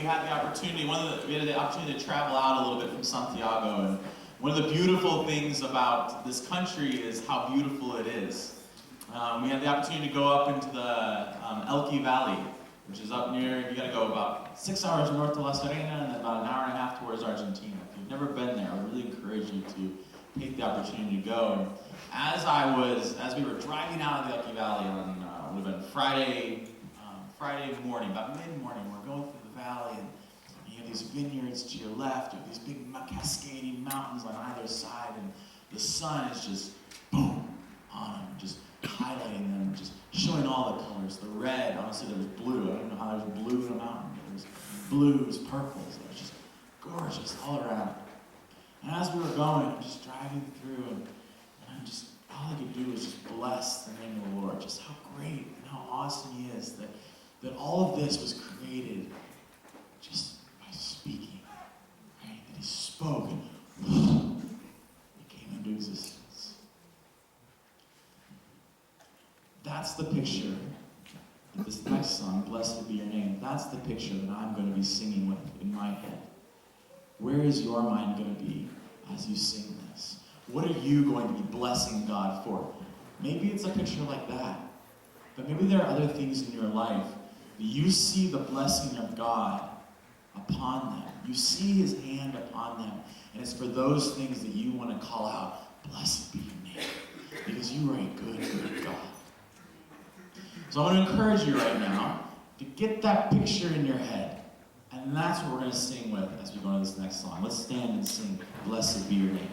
had the opportunity. We had the opportunity to travel out a little bit from Santiago, and one of the beautiful things about this country is how beautiful it is. We had the opportunity to go up into the Elqui Valley, which is up near. You got to go about 6 hours north to La Serena, and then about an hour and a half towards Argentina. If you've never been there, I would really encourage you to take the opportunity to go. And as we were driving out of the Elqui Valley on would have been Friday morning, about mid-morning, we're going through the valley, and you have these vineyards to your left, you have these big cascading mountains on either side, and the sun is just boom on them, just highlighting them, just showing all the colors. The red, honestly, there was blue. I don't know how there's blue in a mountain, but there's blues, purples. It was just gorgeous all around. And as we were going, I'm just driving through, and all I could do was just bless the name of the Lord. Just how great and how awesome He is that all of this was created just by speaking, right? That He spoke and it came into existence. That's the picture that this next song, Blessed Be Your Name, that's the picture that I'm going to be singing with in my head. Where is your mind going to be as you sing this? What are you going to be blessing God for? Maybe it's a picture like that. But maybe there are other things in your life that you see the blessing of God upon them. You see His hand upon them. And it's for those things that you want to call out, blessed be your name. Because you are a good, good God. So I want to encourage you right now to get that picture in your head. And that's what we're going to sing with as we go into this next song. Let's stand and sing, Blessed Be Your Name.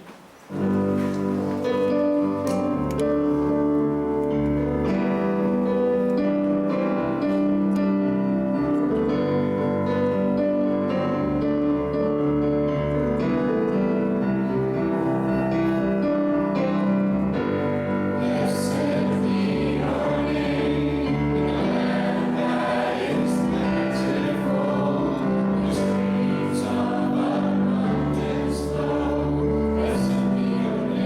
Blessed be your name.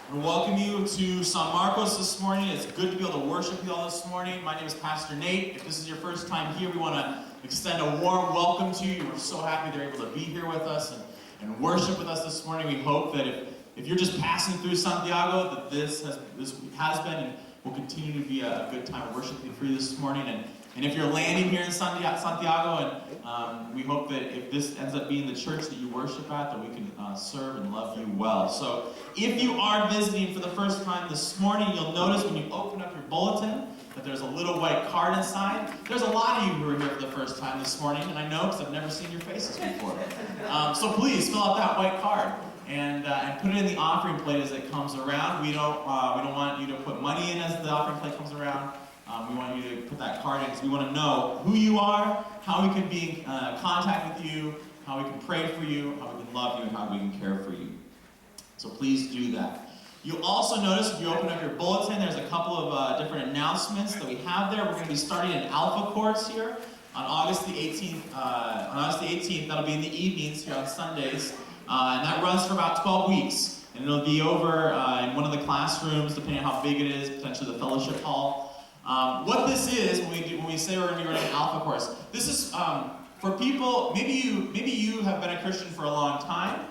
I want to welcome you to San Marcos this morning. It's good to be able to worship you all this morning. My name is Pastor Nate. If this is your first time here, we want to extend a warm welcome to you. We're so happy they're able to be here with us and worship with us this morning. We hope that if you're just passing through Santiago, that this has been and will continue to be a good time of worshiping for you this morning. And if you're landing here in Santiago, and we hope that if this ends up being the church that you worship at, that we can serve and love you well. So if you are visiting for the first time this morning, you'll notice when you open up your bulletin that there's a little white card inside. There's a lot of you who are here for the first time this morning, and I know because I've never seen your faces before. So please fill out that white card and put it in the offering plate as it comes around. We don't want you to put money in as the offering plate comes around. We want you to put that card in because we want to know who you are, how we can be in contact with you, how we can pray for you, how we can love you, and how we can care for you. So please do that. You'll also notice if you open up your bulletin, there's a couple of different announcements that we have there. We're going to be starting an Alpha course here on August the 18th. That'll be in the evenings here on Sundays. And that runs for about 12 weeks. And it'll be over in one of the classrooms, depending on how big it is, potentially the fellowship hall. What this is, when we say we're going to be running an Alpha course, this is for people, maybe you have been a Christian for a long time,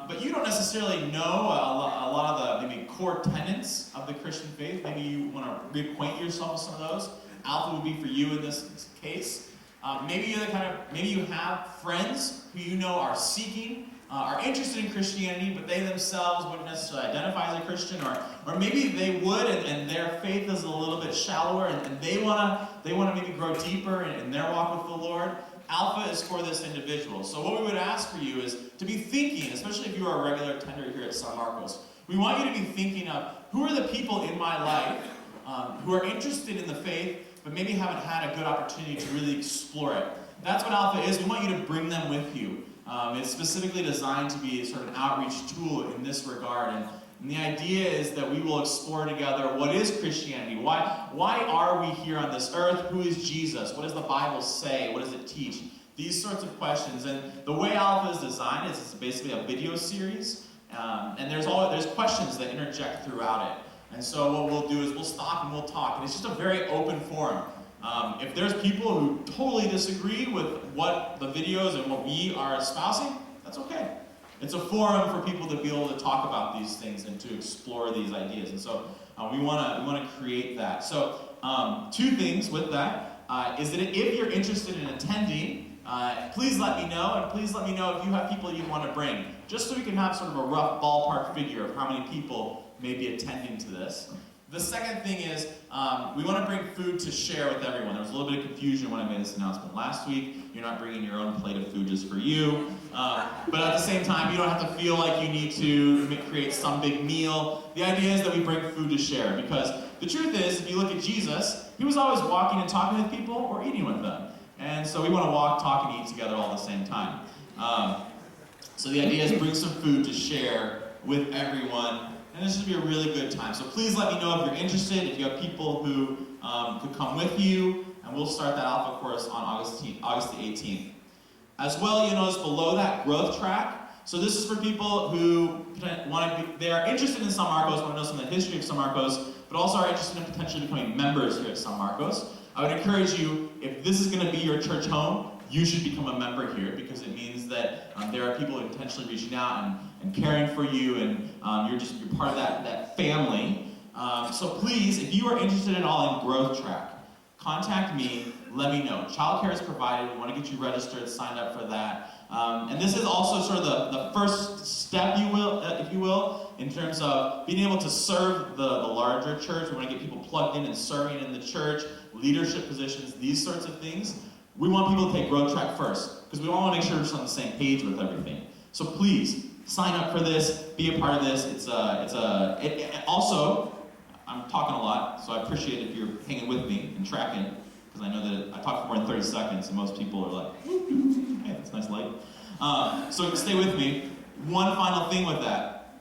but you don't necessarily know a lot of the maybe core tenets of the Christian faith. Maybe you want to reacquaint yourself with some of those. Alpha would be for you in this case. Maybe you have friends who you know are seeking, are interested in Christianity, but they themselves wouldn't necessarily identify as a Christian, or maybe they would, and their faith is a little bit shallower, and they want to maybe grow deeper in their walk with the Lord. Alpha is for this individual. So what we would ask for you is to be thinking, especially if you are a regular attender here at San Marcos, we want you to be thinking of who are the people in my life who are interested in the faith, but maybe haven't had a good opportunity to really explore it. That's what Alpha is. We want you to bring them with you. It's specifically designed to be sort of an outreach tool in this regard. And the idea is that we will explore together what is Christianity? Why are we here on this earth? Who is Jesus? What does the Bible say? What does it teach? These sorts of questions. And the way Alpha is designed is it's basically a video series. And there's questions that interject throughout it. And so what we'll do is we'll stop and we'll talk. And it's just a very open forum. If there's people who totally disagree with what the videos and what we are espousing, that's okay. It's a forum for people to be able to talk about these things and to explore these ideas. And so we want to create that. So two things with that is that if you're interested in attending, please let me know, and please let me know if you have people you want to bring, just so we can have sort of a rough ballpark figure of how many people may be attending to this. The second thing is we want to bring food to share with everyone. There was a little bit of confusion when I made this announcement last week. You're not bringing your own plate of food just for you. But at the same time, you don't have to feel like you need to create some big meal. The idea is that we bring food to share, because the truth is, if you look at Jesus, he was always walking and talking with people or eating with them. And so we want to walk, talk, and eat together all at the same time. So the idea is bring some food to share with everyone. And this should be a really good time. So please let me know if you're interested, if you have people who could come with you, and we'll start that Alpha course on August the 18th. As well, you'll notice below that growth track. So this is for people who they are interested in San Marcos, want to know some of the history of San Marcos, but also are interested in potentially becoming members here at San Marcos. I would encourage you, if this is going to be your church home, you should become a member here, because it means that there are people intentionally reaching out and caring for you, and you're part of that family. So please, if you are interested at all in Growth Track, contact me, let me know. Childcare is provided. We want to get you registered, signed up for that. And this is also sort of the first step, if you will, in terms of being able to serve the larger church. We want to get people plugged in and serving in the church, leadership positions, these sorts of things. We want people to take Growth Track first, because we all want to make sure we're on the same page with everything. So please, sign up for this, be a part of this. Also, I'm talking a lot, so I appreciate if you're hanging with me and tracking, because I know that I talk for more than 30 seconds, and most people are like, hey, that's a nice light. So stay with me. One final thing with that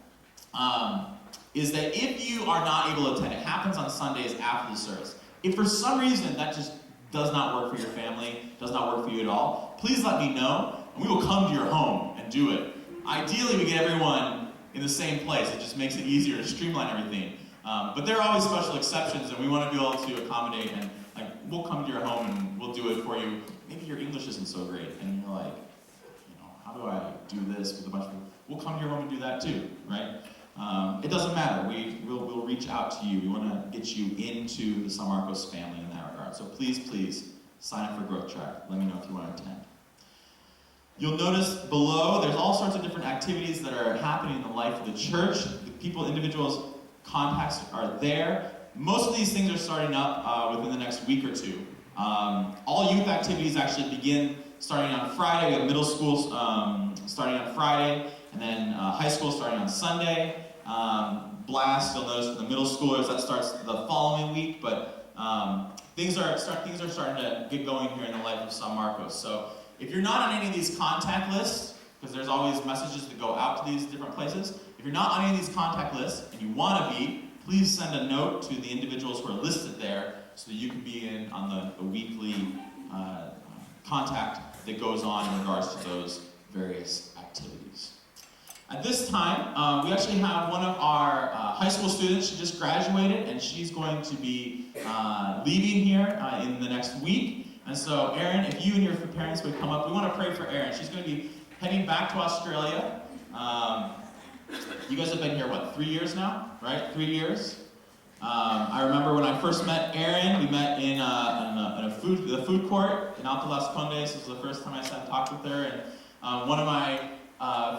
is that if you are not able to attend, it happens on Sundays after the service. If for some reason that just does not work for your family, does not work for you at all, please let me know, and we will come to your home and do it. Ideally, we get everyone in the same place. It just makes it easier to streamline everything. But there are always special exceptions, and we want to be able to accommodate, and like, we'll come to your home and we'll do it for you. Maybe your English isn't so great, and you're like, how do I do this with a bunch of people? We'll come to your home and do that too, right? It doesn't matter. We'll reach out to you. We want to get you into the San Marcos family in that regard. So please sign up for Growth Track. Let me know if you want to attend. You'll notice below there's all sorts of different activities that are happening in the life of the church. The people, individuals, contacts are there. Most of these things are starting up within the next week or two. All youth activities actually begin starting on Friday. We have middle school starting on Friday, and then high school starting on Sunday. Blast, you'll notice for the middle schoolers, that starts the following week, but things are starting to get going here in the life of San Marcos. So if you're not on any of these contact lists, because there's always messages that go out to these different places, if you're not on any of these contact lists and you want to be, please send a note to the individuals who are listed there so that you can be in on the weekly contact that goes on in regards to those various activities. At this time, we actually have one of our high school students. She just graduated, and she's going to be leaving here in the next week. And so, Erin, if you and your parents would come up, we want to pray for Erin. She's going to be heading back to Australia. You guys have been here, 3 years now, right? 3 years? I remember when I first met Erin, we met in the food court in Alto Las Condes. This was the first time I sat and talked with her. And one of my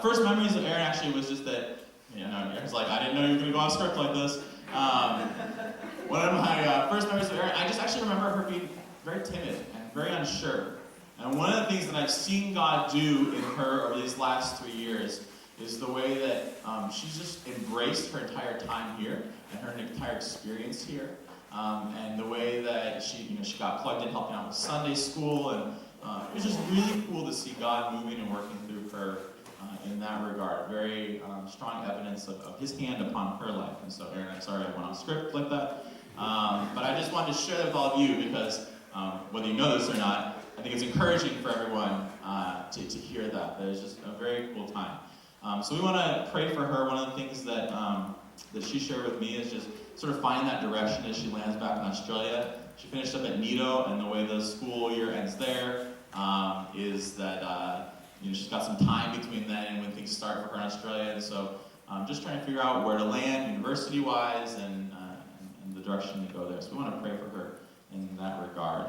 first memories of Erin actually was just that, Erin's like, I didn't know you were going to go off script like this. One of my first memories of Erin, I just actually remember her being very timid and very unsure. And one of the things that I've seen God do in her over these last 3 years is the way that she's just embraced her entire time here and her entire experience here. And the way that she got plugged in helping out with Sunday school. And it was just really cool to see God moving and working through her in that regard. Very strong evidence of his hand upon her life. And so, Erin, I'm sorry I went off script like that. But I just wanted to share that with all of you because whether you know this or not, I think it's encouraging for everyone to hear that. That it's just a very cool time. So we want to pray for her. One of the things that she shared with me is just sort of find that direction as she lands back in Australia. She finished up at Nido, and the way the school year ends there is that she's got some time between then and when things start for her in Australia. And so just trying to figure out where to land university-wise and the direction to go there. So we want to pray for her in that regard.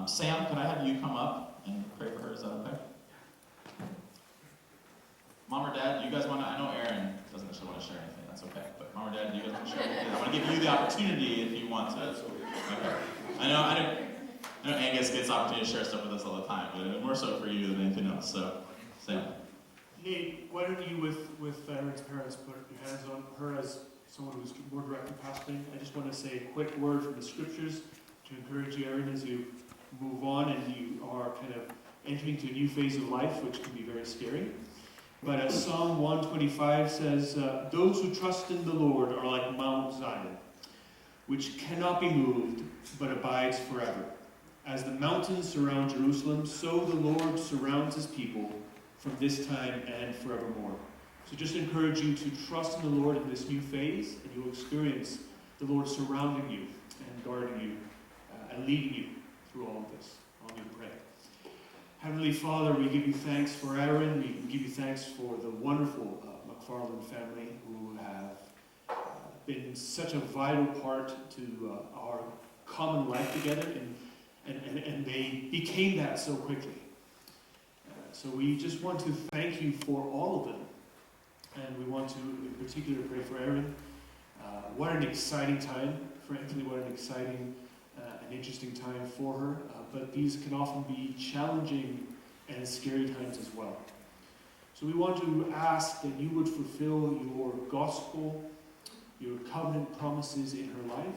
Sam, could I have you come up and pray for her? Is that okay? Mom or Dad, do you guys want to? I know Erin doesn't actually want to share anything. That's okay. But Mom or Dad, do you guys want to share anything? I want to give you the opportunity if you want to. Okay. I know Angus gets the opportunity to share stuff with us all the time, but more so for you than anything else. So, Sam. Hey, why don't you, with Erin's parents, put your hands on her as someone who's more directly pastoring. I just want to say a quick word from the scriptures to encourage you, Erin, as you move on and you are kind of entering into a new phase of life, which can be very scary. But Psalm 125 says, those who trust in the Lord are like Mount Zion, which cannot be moved, but abides forever. As the mountains surround Jerusalem, so the Lord surrounds his people from this time and forevermore. So just encourage you to trust in the Lord in this new phase, and you'll experience the Lord surrounding you and guarding you and leading you through all of this. I'll pray. Heavenly Father, we give you thanks for Erin. We give you thanks for the wonderful McFarland family who have been such a vital part to our common life together, and they became that so quickly. So we just want to thank you for all of them. And we want to, in particular, pray for Erin. What an exciting time, frankly, what an exciting and interesting time for her. But these can often be challenging and scary times as well. So we want to ask that you would fulfill your gospel, your covenant promises in her life,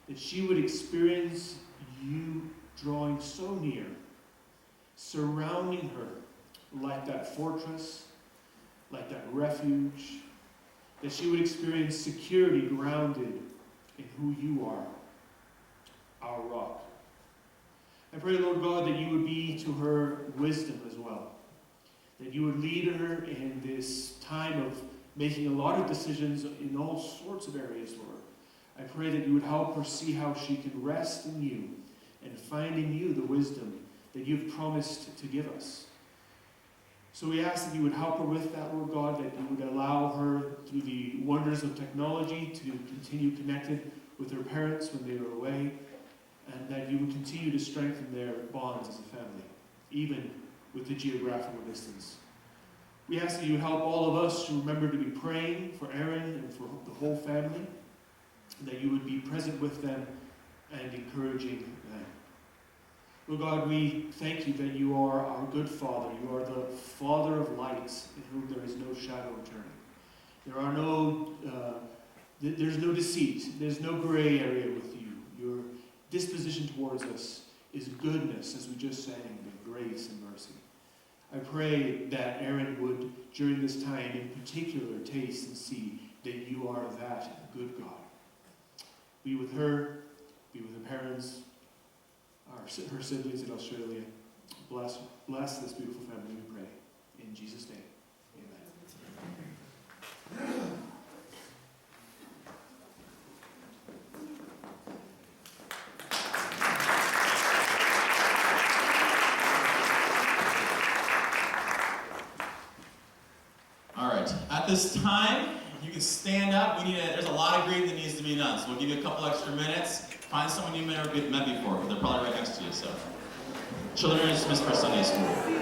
that she would experience you drawing so near, surrounding her like that fortress, like that refuge, that she would experience security grounded in who you are, our rock. I pray, Lord God, that you would be to her wisdom as well, that you would lead her in this time of making a lot of decisions in all sorts of areas, Lord. I pray that you would help her see how she can rest in you and find in you the wisdom that you've promised to give us. So we ask that you would help her with that, Lord God, that you would allow her, through the wonders of technology, to continue connected with her parents when they are away, and that you would continue to strengthen their bonds as a family, even with the geographical distance. We ask that you would help all of us to remember to be praying for Aaron and for the whole family, and that you would be present with them and encouraging them. Lord God, we thank you that you are our good Father. You are the Father of lights, in whom there is no shadow of turning. There are there's no deceit. There's no gray area with you. Your disposition towards us is goodness, as we just sang, of grace and mercy. I pray that Aaron would, during this time in particular, taste and see that you are that good God. Be with her, be with her parents, her siblings in Australia. Bless this beautiful family, we pray. In Jesus' name, amen. All right, at this time, you can stand up. There's a lot of greeting that needs to be done, so we'll give you a couple extra minutes. Find someone you may have met before, but they're probably right next to you. So, children are dismissed for Sunday school.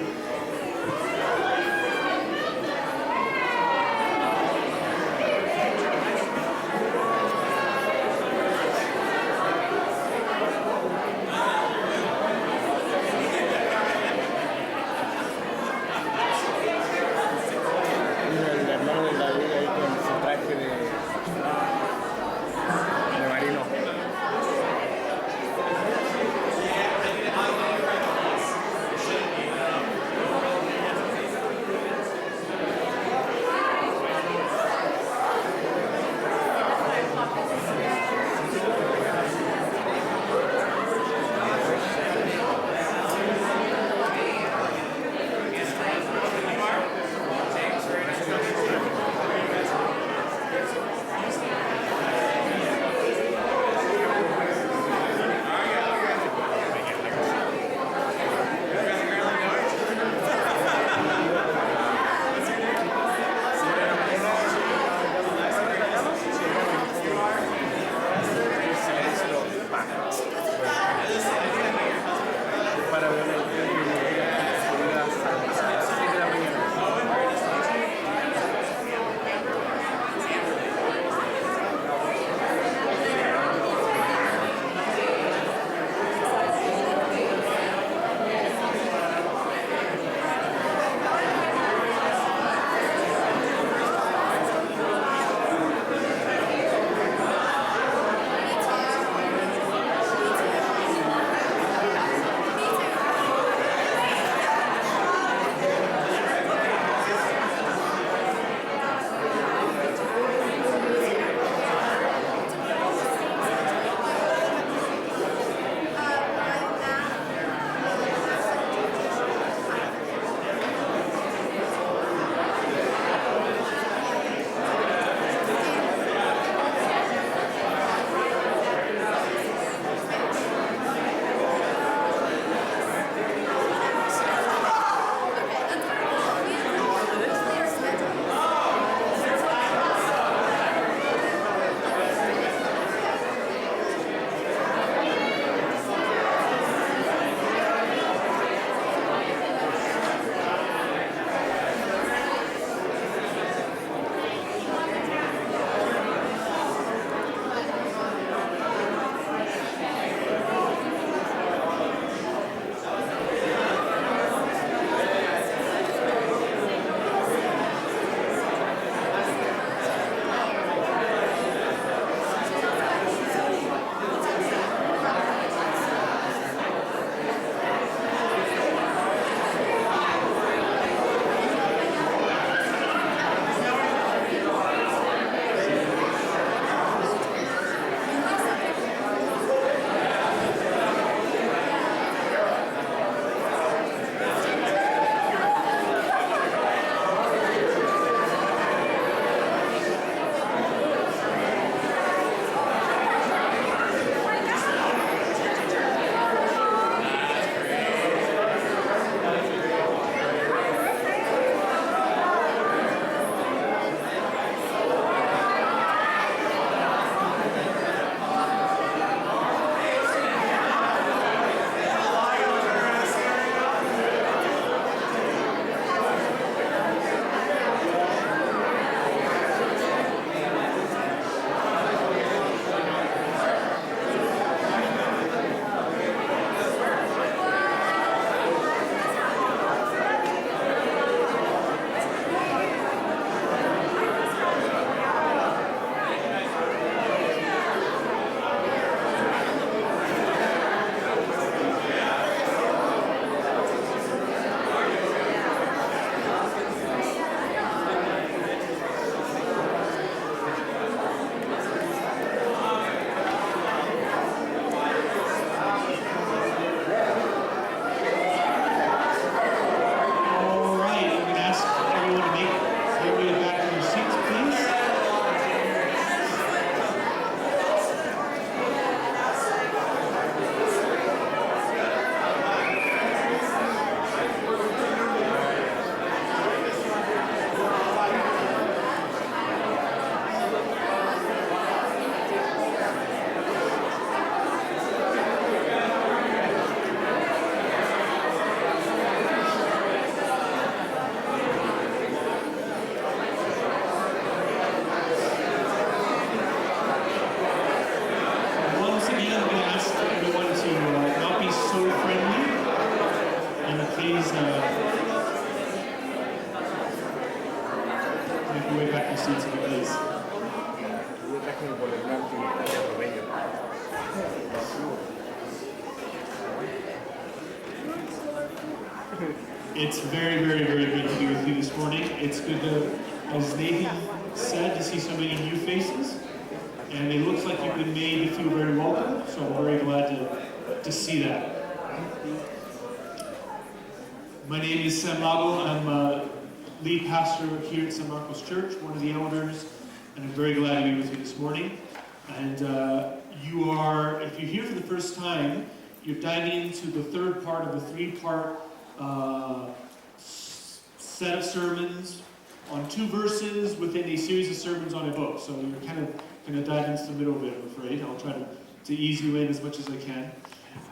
It's very, very, very good to be with you this morning. It's good to, as Nathan said, to see so many new faces. And it looks like you've been made to feel very welcome, so I'm very glad to see that. My name is Sam Lago. I'm a lead pastor here at San Marcos Church, one of the elders, and I'm very glad to be with you this morning. And you are, if you're here for the first time, you're diving into the third part of the three-part set of sermons on 2 verses within a series of sermons on a book. So you're kind of going to dive into the middle of it, I'm afraid. I'll try to ease you in as much as I can.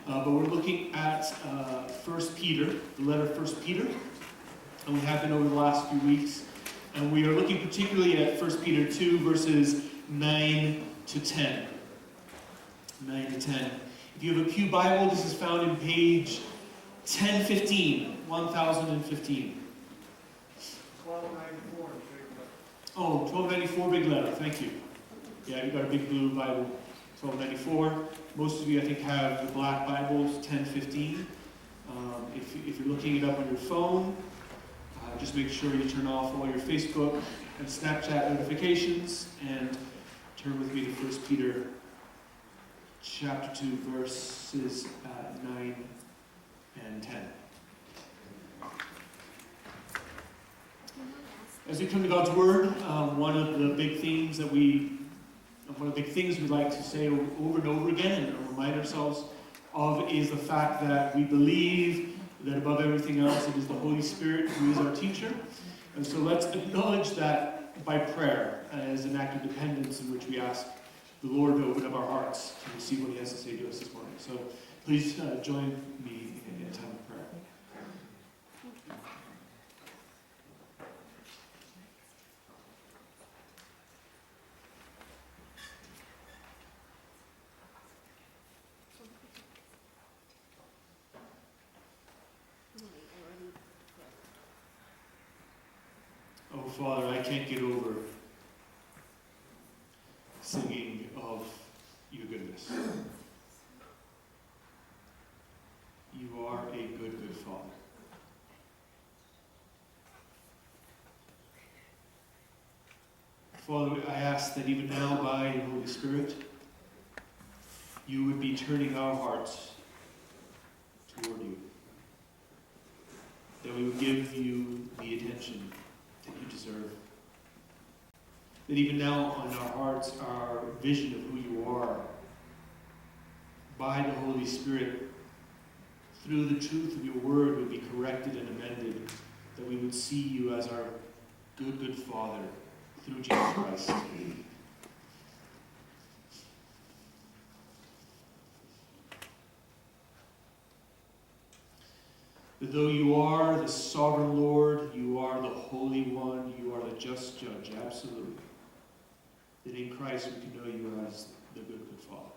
But we're looking at 1 Peter, the letter of 1 Peter. And we have been over the last few weeks. And we are looking particularly at 1 Peter 2, verses 9 to 10. 9 to 10. If you have a Pew Bible, this is found in page 1015, 1015. 1294. Oh, 1294, big letter, thank you. Yeah, you've got a big blue Bible, 1294. Most of you, I think, have the black Bibles, 1015. If you're looking it up on your phone, just make sure you turn off all your Facebook and Snapchat notifications and turn with me to 1 Peter chapter 2, verses 9 and 10. As we come to God's Word, one of the big things we like to say over and over again and remind ourselves of is the fact that we believe that above everything else it is the Holy Spirit who is our teacher. And so let's acknowledge that by prayer as an act of dependence in which we ask the Lord to open up our hearts to receive what He has to say to us this morning. So please join me in a time of prayer. Oh, Father, I can't get over singing of your goodness. You are a good, good Father. Father, I ask that even now by your Holy Spirit, you would be turning our hearts toward you. That we would give you the attention that you deserve. That even now on our hearts, our vision of who you are, by the Holy Spirit, through the truth of your word, would be corrected and amended. That we would see you as our good, good Father through Jesus Christ. That though you are the sovereign Lord, you are the Holy One, you are the just Judge, absolutely. That in Christ we can know you as the good, good Father.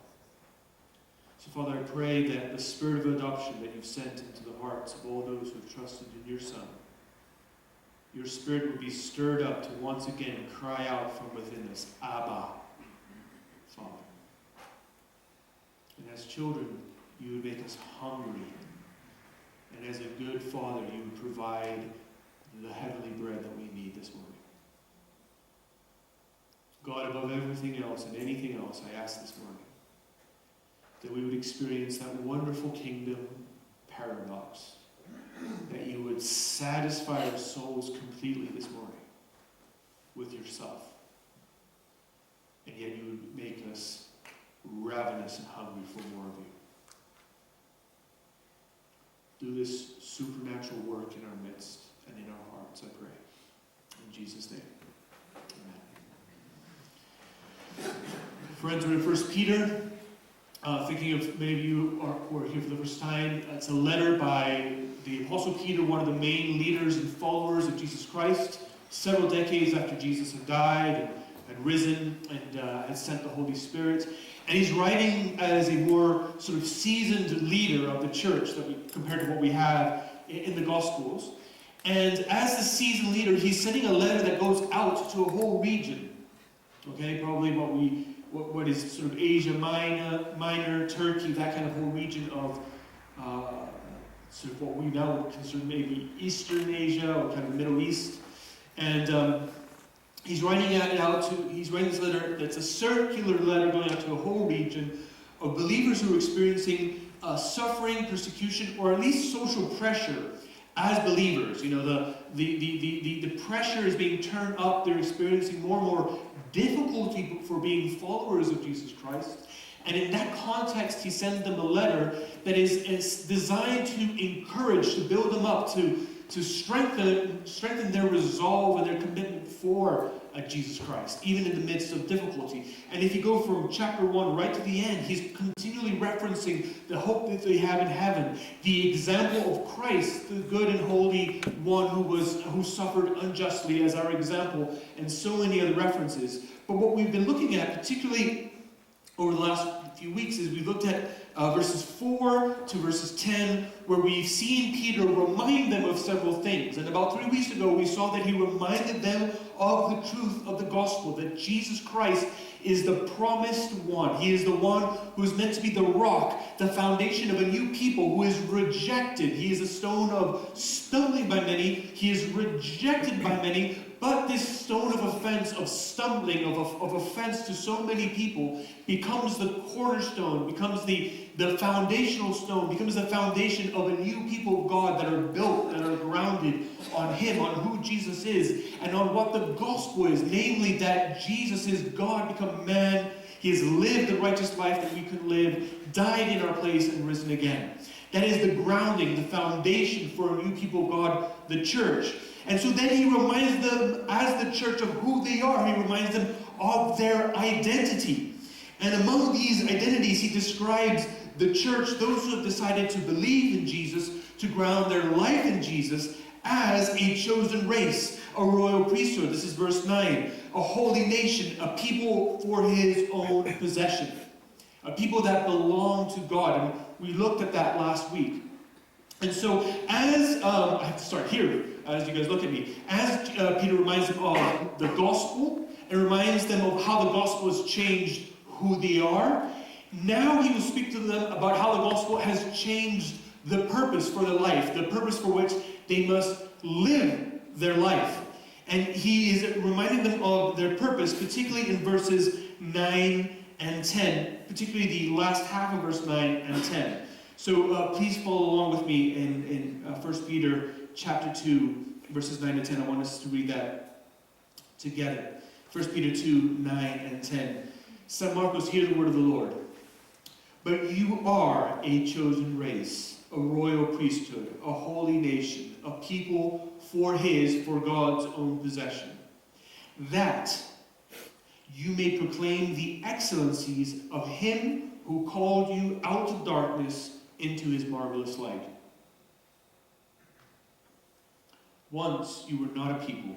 So Father, I pray that the spirit of adoption that you've sent into the hearts of all those who have trusted in your Son, your spirit would be stirred up to once again cry out from within us, Abba, Father. And as children, you would make us hungry. And as a good Father, you would provide the heavenly bread that we need this morning. God, above everything else and anything else, I ask this morning that we would experience that wonderful kingdom paradox, that you would satisfy our souls completely this morning with yourself, and yet you would make us ravenous and hungry for more of you. Do this supernatural work in our midst and in our hearts, I pray. In Jesus' name, amen. Friends, we're in 1 Peter. Thinking of many of you who are here for the first time, it's a letter by the Apostle Peter, one of the main leaders and followers of Jesus Christ, several decades after Jesus had died and risen and had sent the Holy Spirit. And he's writing as a more sort of seasoned leader of the church compared to what we have in the Gospels. And as the seasoned leader, he's sending a letter that goes out to a whole region. Okay, probably what is sort of Asia Minor, Turkey, that kind of whole region of sort of what we now would consider maybe Eastern Asia or kind of Middle East. And he's writing this letter that's a circular letter going out to a whole region of believers who are experiencing suffering, persecution, or at least social pressure as believers. You know, the pressure is being turned up. They're experiencing more and more difficulty for being followers of Jesus Christ. And in that context, he sends them a letter that is designed to encourage, to build them up, to strengthen their resolve and their commitment for Jesus Christ, even in the midst of difficulty. And if you go from chapter 1 right to the end, he's continually referencing the hope that they have in heaven, the example of Christ, the good and holy one who suffered unjustly as our example, and so many other references. But what we've been looking at, particularly over the last few weeks, is we looked at verses 4 to verses 10, where we've seen Peter remind them of several things. And about 3 weeks ago, we saw that he reminded them of the truth of the gospel, that Jesus Christ is the promised one. He is the one who is meant to be the rock, the foundation of a new people who is rejected. He is a stone of stumbling by many. He is rejected by many. But this stone of offense, of stumbling, of offense to so many people, becomes the cornerstone, becomes the foundational stone, becomes the foundation of a new people of God that are built, that are grounded on Him, on who Jesus is, and on what the gospel is, namely that Jesus is God become man. He has lived the righteous life that we could live, died in our place, and risen again. That is the grounding, the foundation for a new people of God, the church. And so then he reminds them, as the church, of who they are. He reminds them of their identity. And among these identities, he describes the church, those who have decided to believe in Jesus, to ground their life in Jesus, as a chosen race, a royal priesthood. This is verse 9. A holy nation, a people for his own possession. A people that belong to God. And we looked at that last week. And so, as I have to start here, as you guys look at me, as Peter reminds them of the gospel, and reminds them of how the gospel has changed who they are, now he will speak to them about how the gospel has changed the purpose for their life, the purpose for which they must live their life. And he is reminding them of their purpose, particularly in verses 9 and 10, particularly the last half of verse 9 and 10. So please follow along with me in 1 Peter chapter 2, verses 9 and 10. I want us to read that together. 1 Peter 2, 9 and 10. San Marcos, hear the word of the Lord. But you are a chosen race, a royal priesthood, a holy nation, a people for God's own possession, that you may proclaim the excellencies of him who called you out of darkness into his marvelous light. Once you were not a people,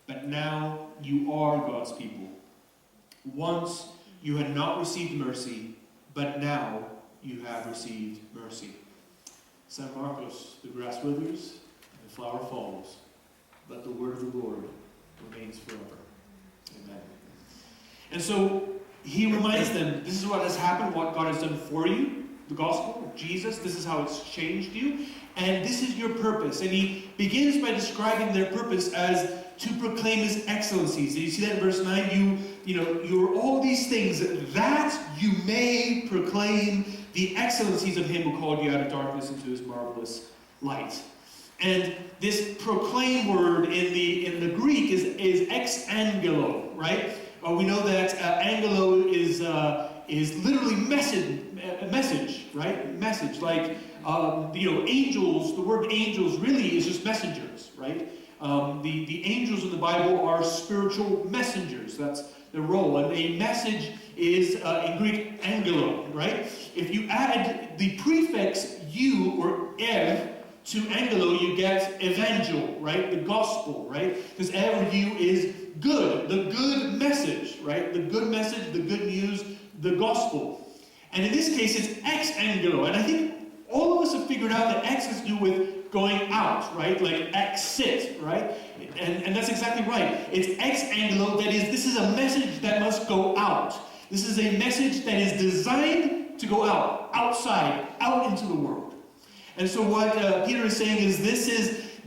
but now you are God's people. Once you had not received mercy, but now you have received mercy. San Marcos, the grass withers and the flower falls, but the word of the Lord remains forever. Amen. And so he reminds them, this is what has happened, what God has done for you. The gospel of Jesus, this is how it's changed you, and this is your purpose. And he begins by describing their purpose as to proclaim his excellencies. And you see that in verse 9, you're all these things that you may proclaim the excellencies of him who called you out of darkness into his marvelous light. And this proclaim word in the Greek is ex angelo, right? We know that angelo is literally message, right? Message, like, angels, the word angels really is just messengers, right? The angels in the Bible are spiritual messengers. That's their role. And a message is, in Greek, angelo, right? If you add the prefix you or ev to angelo, you get evangel, right? The gospel, right? Because ev is good, the good message, right? The good message, the good news, the gospel. And in this case, it's ex angelo. And I think all of us have figured out that ex has to do with going out, right? Like exit, right? And that's exactly right. It's ex angelo, that is, this is a message that must go out. This is a message that is designed to go out, outside, out into the world. And so what Peter is saying is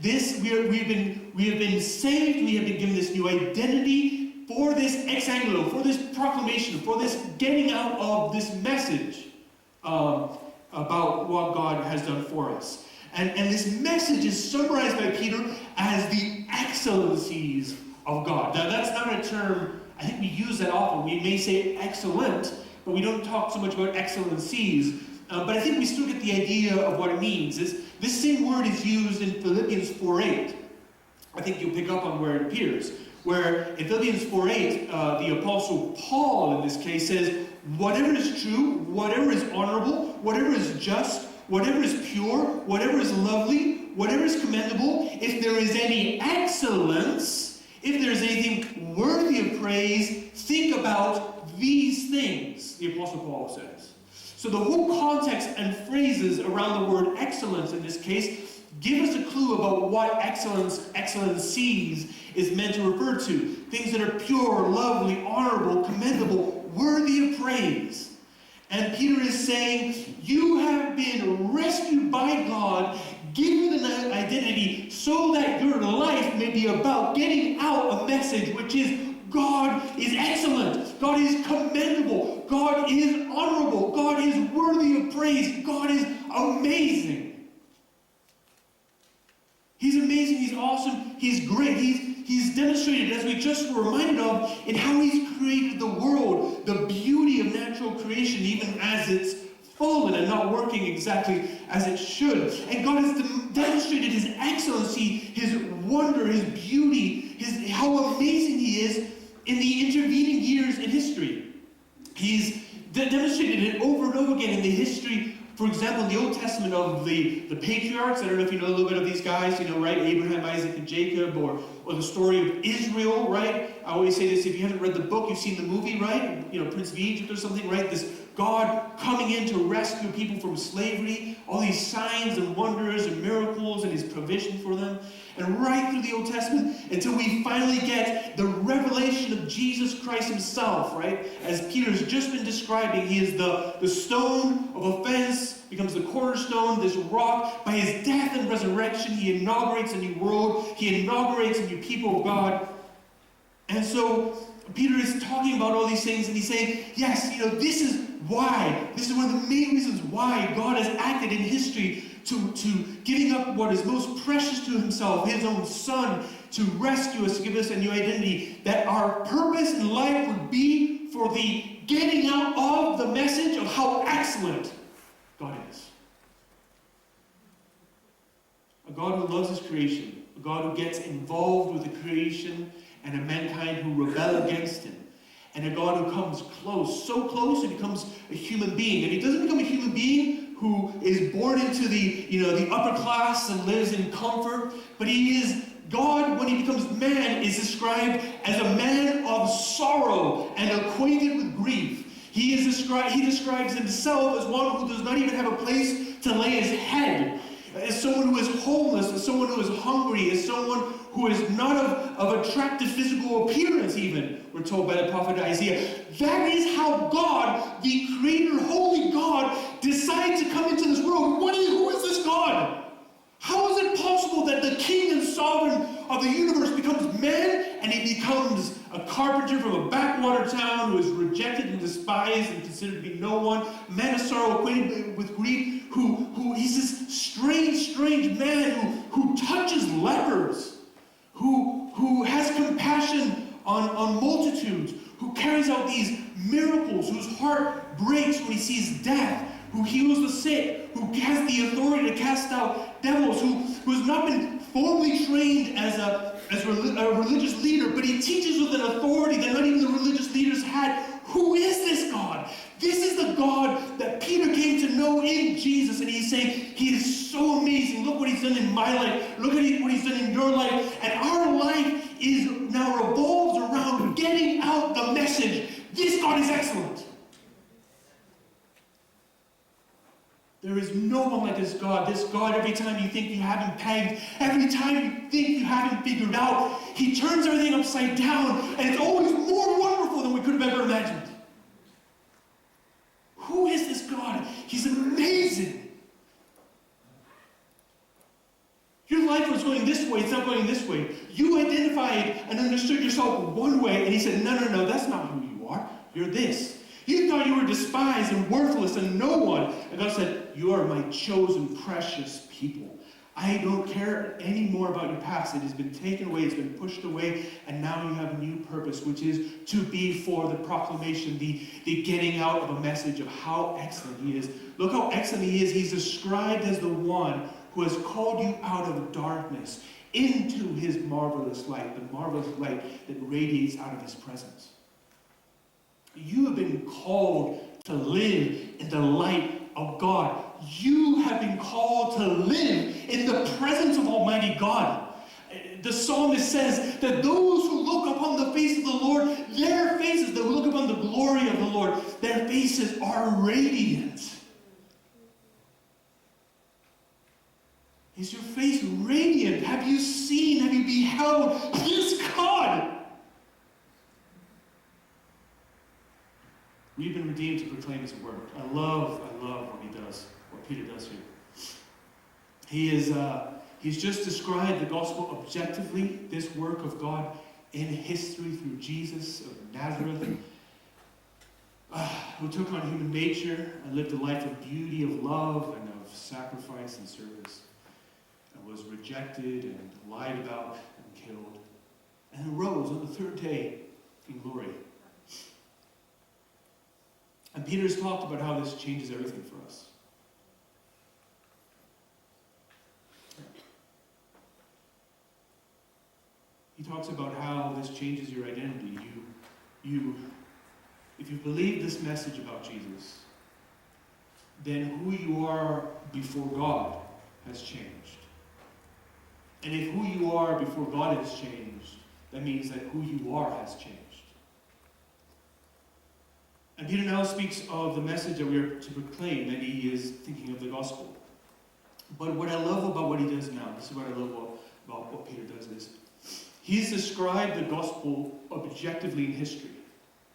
we have been saved, we have been given this new identity for this ex angelo, for this proclamation, for this getting out of this message about what God has done for us. And this message is summarized by Peter as the excellencies of God. Now that's not a term, I think we use that often. We may say excellent, but we don't talk so much about excellencies. But I think we still get the idea of what it means. This same word is used in Philippians 4:8. I think you'll pick up on where it appears. Where in Philippians 4:8, the Apostle Paul in this case says, whatever is true, whatever is honorable, whatever is just, whatever is pure, whatever is lovely, whatever is commendable, if there is any excellence, if there is anything worthy of praise, think about these things, the Apostle Paul says. So the whole context and phrases around the word excellence in this case give us a clue about what excellencies is meant to refer to. Things that are pure, lovely, honorable, commendable, worthy of praise. And Peter is saying, you have been rescued by God, given an identity so that your life may be about getting out a message which is God is excellent, God is commendable, God is honorable, God is worthy of praise, God is amazing. He's amazing, he's awesome, he's great, he's demonstrated, as we just were reminded of, in how he's created the world, the beauty of natural creation, even as it's fallen and not working exactly as it should. And God has demonstrated his excellency, his wonder, his beauty, how amazing he is in the intervening years in history. He's demonstrated it over and over again in the history, for example, in the Old Testament of the patriarchs. I don't know if you know a little bit of these guys, right? Abraham, Isaac, and Jacob, or the story of Israel, right? I always say this, if you haven't read the book, you've seen the movie, right? Prince of Egypt or something, right? This God coming in to rescue people from slavery, all these signs and wonders and miracles and his provision for them. And right through the Old Testament until we finally get the revelation of Jesus Christ himself, right? As Peter's just been describing, he is the stone of offense, becomes the cornerstone, this rock. By his death and resurrection, he inaugurates a new world. He inaugurates a new people of God. And so Peter is talking about all these things, and he's saying, yes, this is why. This is one of the main reasons why God has acted in history to giving up what is most precious to himself, his own son, to rescue us, to give us a new identity, that our purpose in life would be for the getting out of the message of how excellent God is. A God who loves his creation, a God who gets involved with the creation and a mankind who rebel against him, and a God who comes close, so close he becomes a human being. And he doesn't become a human being who is born into the upper class and lives in comfort, but he is God. When he becomes man, is described as a man of sorrow and acquainted with grief. He describes himself as one who does not even have a place to lay his head, as someone who is homeless, as someone who is hungry, as someone who is not of attractive physical appearance even, we're told by the prophet Isaiah. That is how God, the creator, holy God, decided to come into this world. Who is this God? How is it possible that the king and sovereign of the universe becomes man, and he becomes a carpenter from a backwater town who is rejected and despised and considered to be no one, man of sorrow, acquainted with grief, who he's this strange man who touches lepers, who has compassion on multitudes, who carries out these miracles, whose heart breaks when he sees death, who heals the sick, who has the authority to cast out devils, who has not been formally trained as a religious leader, but he teaches with an authority that not even the religious leaders had. Who is this God? This is the God that Peter came to know in Jesus, and he's saying, he is so amazing. Look what he's done in my life. Look at what he's done in your life. And our life now revolves around getting out the message. This God is excellent. There is no one like this God. This God, every time you think you have him pegged, every time you think you have him figured out, he turns everything upside down, and it's always more wonderful than we could have ever imagined. Who is this God? He's amazing. way, it's not going this way. You identified and understood yourself one way, and he said, no, that's not who you are. You're this. You thought you were despised and worthless and no one. And God said, you are my chosen, precious people. I don't care anymore about your past. It has been taken away, it's been pushed away, and now you have a new purpose, which is to be for the proclamation, the getting out of a message of how excellent he is. Look how excellent he is. He's described as the one who has called you out of darkness into his marvelous light, the marvelous light that radiates out of his presence. You have been called to live in the light of God. You have been called to live in the presence of Almighty God. The psalmist says that those who look upon the face of the Lord, their faces, that look upon the glory of the Lord, their faces are radiant. Is your face radiant? Have you seen, have you beheld this God? We've been redeemed to proclaim his word. I love what he does, what Peter does here. He's just described the gospel objectively, this work of God in history through Jesus of Nazareth, who took on human nature and lived a life of beauty, of love, and of sacrifice and service, and was rejected and lied about and killed, and arose on the third day in glory. And Peter's talked about how this changes everything for us. He talks about how this changes your identity. If you believe this message about Jesus, then who you are before God has changed. And if who you are before God has changed, that means that who you are has changed. And Peter now speaks of the message that we are to proclaim, and he is thinking of the gospel. But what I love about what he does now, this is what I love about what Peter does, is he's described the gospel objectively in history.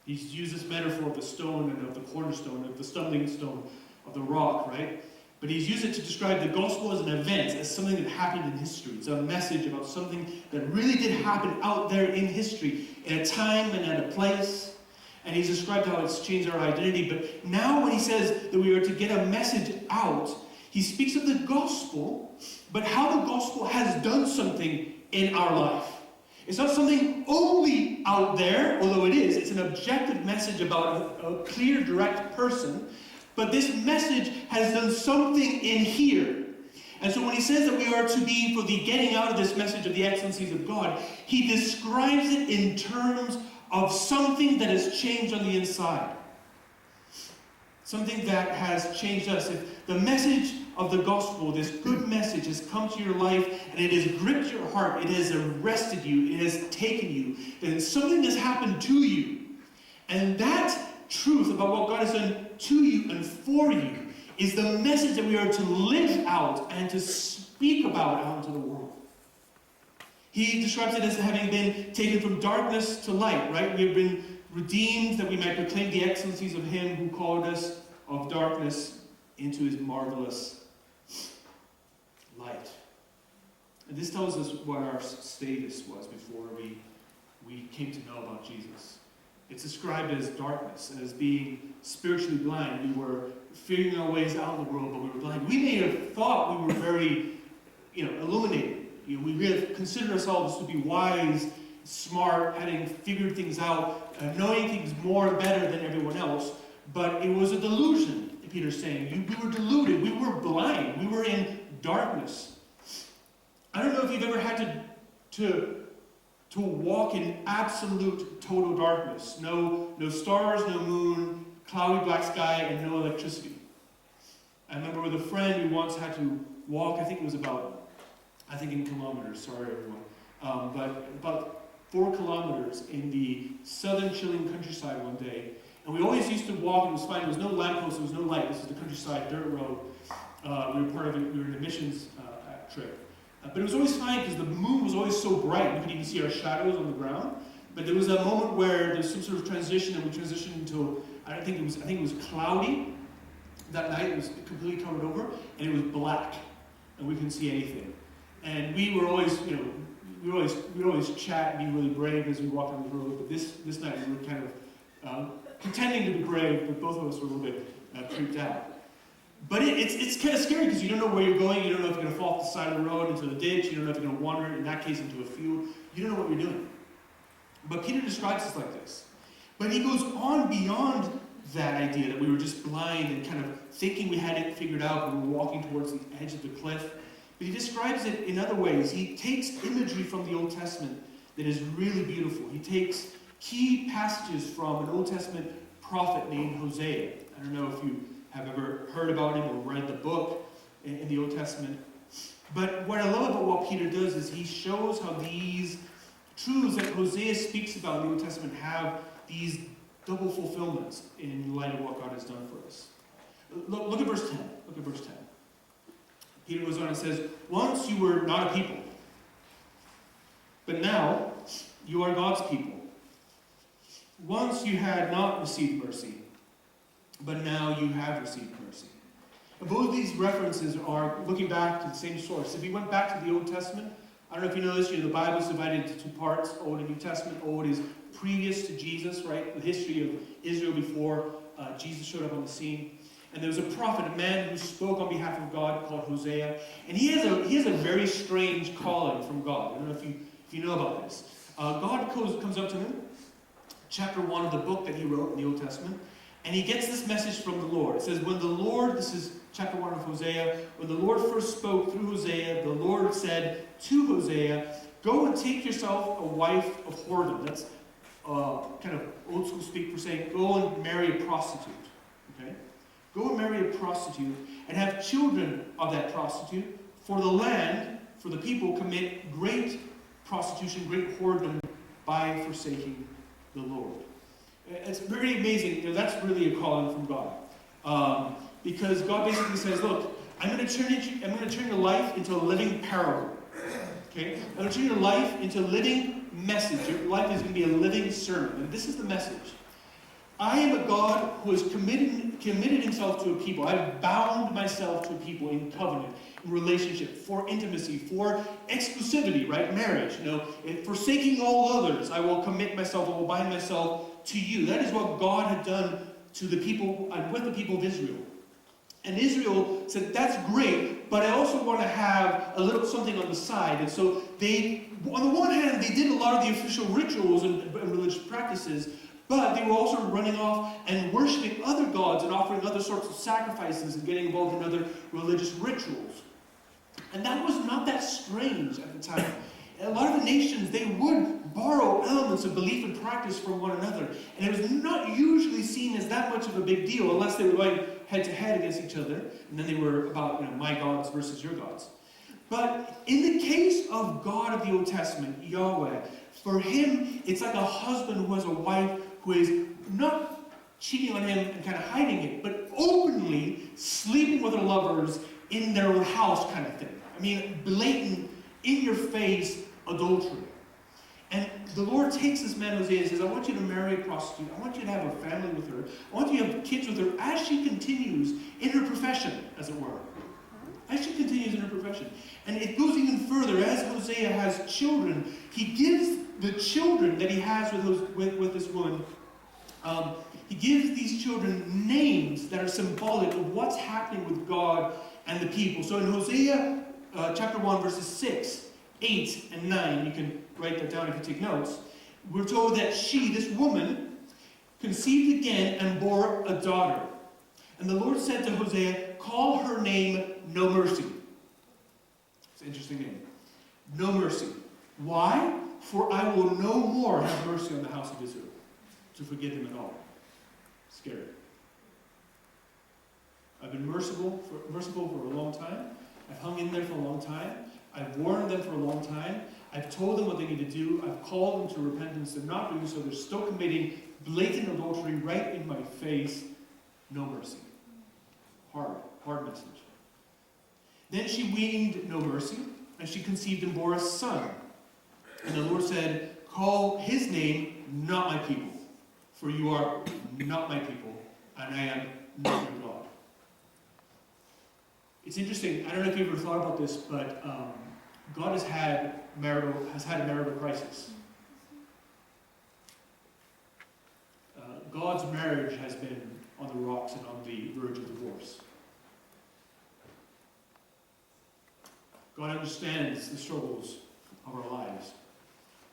He's used this metaphor of the stone and of the cornerstone, of the stumbling stone, of the rock, right? But he's used it to describe the gospel as an event, as something that happened in history. It's a message about something that really did happen out there in history, in a time and at a place. And he's described how it's changed our identity. But now when he says that we are to get a message out, he speaks of the gospel, but how the gospel has done something in our life. It's not something only out there, although it is. It's an objective message about a clear, direct person. But this message has done something in here. And so when he says that we are to be for the getting out of this message of the excellencies of God, he describes it in terms of something that has changed on the inside. Something that has changed us. If the message of the gospel, this good message, has come to your life and it has gripped your heart, it has arrested you, it has taken you, then something has happened to you. And that truth about what God has done to you and for you is the message that we are to live out and to speak about out into the world. He describes it as having been taken from darkness to light, right? We have been redeemed that we might proclaim the excellencies of him who called us of darkness into his marvelous light. And this tells us what our status was before we came to know about Jesus. It's described as darkness, as being spiritually blind. We were figuring our ways out in the world, but we were blind. We may have thought we were very, illuminated. We really considered ourselves to be wise, smart, having figured things out, knowing things more and better than everyone else. But it was a delusion, Peter's saying. We were deluded. We were blind. We were in darkness. I don't know if you've ever had to walk in absolute total darkness. No stars, no moon, cloudy black sky, and no electricity. I remember with a friend we once had to walk, in kilometers, sorry everyone, but about 4 kilometers in the southern Chilean countryside one day. And we always used to walk, it was fine, there was no lamppost, there was no light, this is the countryside, dirt road. We were part of it, we were in a missions trip. But it was always fine because the moon was always so bright, we could even see our shadows on the ground. But there was a moment where there was some sort of transition, and we transitioned into, I think it was cloudy that night, it was completely covered over, and it was black, and we couldn't see anything. And we were always, we'd always chat and be really brave as we walked down the road. But this night we were kind of pretending to be brave, but both of us were a little bit creeped out. But it's kind of scary because you don't know where you're going. You don't know if you're going to fall off the side of the road into the ditch. You don't know if you're going to wander, in that case, into a field. You don't know what you're doing. But Peter describes us like this. But he goes on beyond that idea that we were just blind and kind of thinking we had it figured out when we were walking towards the edge of the cliff. But he describes it in other ways. He takes imagery from the Old Testament that is really beautiful. He takes key passages from an Old Testament prophet named Hosea. I don't know if you have ever heard about him or read the book in the Old Testament. But what I love about what Peter does is he shows how these truths that Hosea speaks about in the Old Testament have these double fulfillments in light of what God has done for us. Look at verse 10. Look at verse 10. Peter goes on and says, "Once you were not a people, but now you are God's people. Once you had not received mercy, but now you have received mercy." And both of these references are looking back to the same source. If you went back to the Old Testament, I don't know if you know this, the Bible is divided into two parts, Old and New Testament. Old is previous to Jesus, right? The history of Israel before Jesus showed up on the scene. And there was a prophet, a man who spoke on behalf of God called Hosea. And he has a very strange calling from God. I don't know if you know about this. God comes up to him, chapter 1 of the book that he wrote in the Old Testament, and he gets this message from the Lord. It says, this is chapter 1 of Hosea, when the Lord first spoke through Hosea, the Lord said to Hosea, "Go and take yourself a wife of whoredom." That's kind of old school speak for saying, go and marry a prostitute. Okay? Go and marry a prostitute and have children of that prostitute, for the land, for the people, commit great prostitution, great whoredom by forsaking the Lord. It's very amazing. That's really a calling from God. Because God basically says, look, I'm going to turn your life into a living parable. Okay? I'm going to turn your life into a living message. Your life is going to be a living sermon. And this is the message. I am a God who has committed himself to a people. I've bound myself to a people in covenant, in relationship, for intimacy, for exclusivity, right? Marriage, forsaking all others, I will commit myself, I will bind myself to you. That is what God had done to the people, with the people of Israel. And Israel said, that's great, but I also want to have a little something on the side. And so they, on the one hand, they did a lot of the official rituals and religious practices, but they were also running off and worshiping other gods and offering other sorts of sacrifices and getting involved in other religious rituals. And that was not that strange at the time. A lot of the nations, they would borrow elements of belief and practice from one another. And it was not usually seen as that much of a big deal unless they were going head-to-head against each other. And then they were about, my gods versus your gods. But in the case of God of the Old Testament, Yahweh, for him, it's like a husband who has a wife who is not cheating on him and kind of hiding it, but openly sleeping with her lovers in their own house kind of thing. I mean, blatant, in-your-face adultery. And the Lord takes this man Hosea and says, I want you to marry a prostitute. I want you to have a family with her. I want you to have kids with her as she continues in her profession, as it were. As she continues in her profession. And it goes even further. As Hosea has children, he gives the children that he has with this woman, he gives these children names that are symbolic of what's happening with God and the people. So in Hosea chapter 1, verses 6, 8, and 9, you can write that down if you take notes, we're told that she, this woman, conceived again and bore a daughter. And the Lord said to Hosea, call her name No Mercy. It's an interesting name. No Mercy. Why? For I will no more have mercy on the house of Israel, to forgive them at all. Scary. I've been merciful for a long time. I've hung in there for a long time. I've warned them for a long time. I've told them what they need to do. I've called them to repentance. They're not doing so. They're still committing blatant adultery right in my face. No mercy. Hard message. Then she weaned no mercy, and she conceived and bore a son. And the Lord said, call his name Not My People, for you are not my people, and I am not your God. It's interesting, I don't know if you ever thought about this, but God has had a marital crisis. God's marriage has been on the rocks and on the verge of divorce. God understands the struggles of our lives.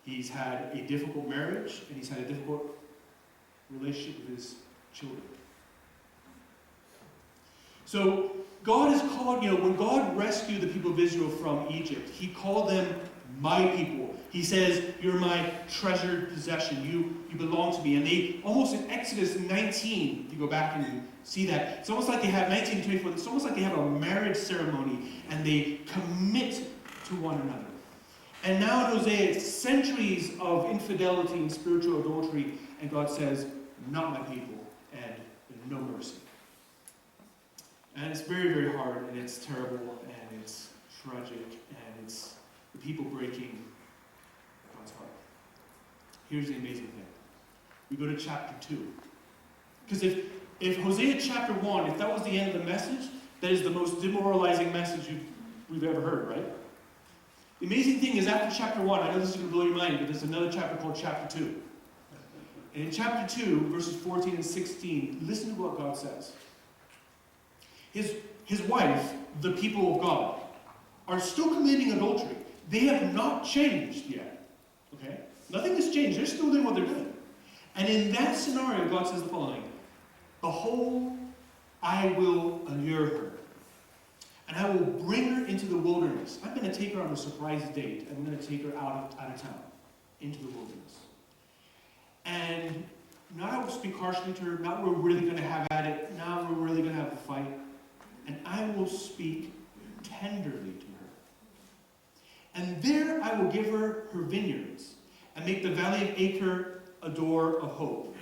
He's had a difficult marriage, and he's had a difficult relationship with his children. So God has called, when God rescued the people of Israel from Egypt, he called them my people. He says, you're my treasured possession. You belong to me. And they, almost in Exodus 19, if you go back and you see that, it's almost like they have 19 to 24, it's almost like they have a marriage ceremony and they commit to one another. And now in Hosea, it's centuries of infidelity and spiritual adultery, and God says, not my people, and no mercy. And it's very, very hard, and it's terrible, and it's tragic, and it's the people breaking God's heart. Here's the amazing thing. We go to chapter 2. Because if Hosea chapter 1, if that was the end of the message, that is the most demoralizing message we've ever heard, right? The amazing thing is after chapter 1, I know this is going to blow your mind, but there's another chapter called chapter 2. And in chapter 2, verses 14 and 16, listen to what God says. His wife, the people of God, are still committing adultery. They have not changed yet. Okay? Nothing has changed. They're still doing what they're doing. And in that scenario, God says the following: behold, I will allure her, and I will bring her into the wilderness. I'm going to take her on a surprise date. I'm going to take her out of town, into the wilderness. And not I will speak harshly to her, not we're really going to have at it, not we're really going to have a fight. And I will speak tenderly to her. And there I will give her her vineyards, and make the valley of Acre a door of hope.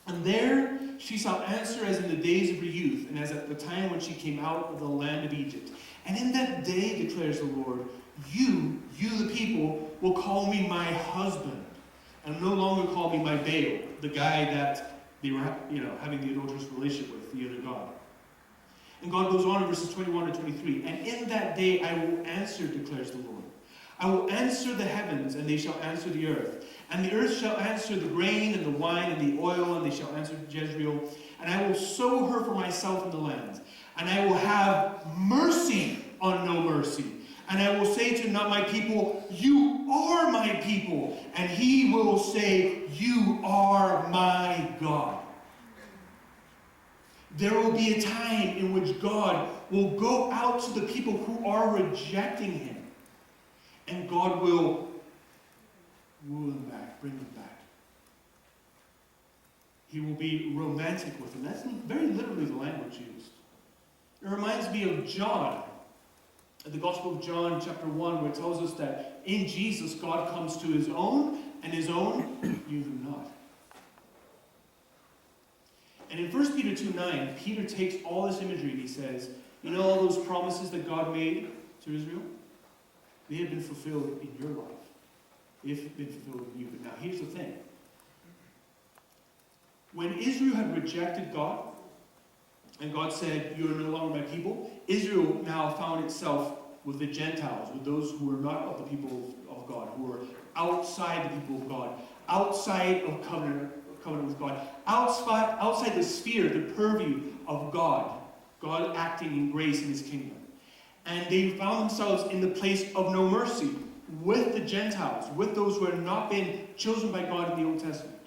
And there she shall answer as in the days of her youth, and as at the time when she came out of the land of Egypt. And in that day, declares the Lord, you the people, will call me my husband, and no longer call me my Baal, the guy that they were having the adulterous relationship with, the other god. And God goes on in verses 21 to 23. And in that day I will answer, declares the Lord. I will answer the heavens, and they shall answer the earth. And the earth shall answer the grain and the wine and the oil, and they shall answer Jezreel. And I will sow her for myself in the land. And I will have mercy on no mercy. And I will say to not my people, you are my people. And he will say, you are my God. There will be a time in which God will go out to the people who are rejecting him. And God will woo them back, bring them back. He will be romantic with them. That's very literally the language used. It reminds me of John, the Gospel of John, chapter 1, where it tells us that in Jesus, God comes to his own, and his own knew him not. And in 1 Peter 2:9, Peter takes all this imagery and he says, all those promises that God made to Israel? They have been fulfilled in your life. They've been fulfilled in you. But now here's the thing. When Israel had rejected God, and God said, you are no longer my people, Israel now found itself with the Gentiles, with those who were not of the people of God, who were outside the people of God, outside of covenant with God, outside the sphere, the purview of God acting in grace in his kingdom. And they found themselves in the place of no mercy with the Gentiles, with those who had not been chosen by God in the Old Testament.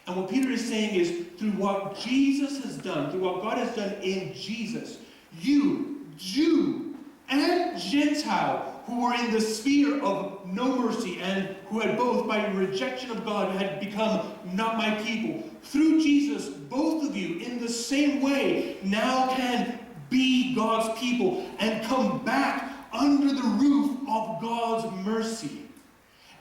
And what Peter is saying is, through what Jesus has done, through what God has done in Jesus, you, Jew and Gentile, who were in the sphere of no mercy and who had both, by rejection of God, had become not my people, through Jesus, both of you, in the same way, now can be God's people and come back under the roof of God's mercy.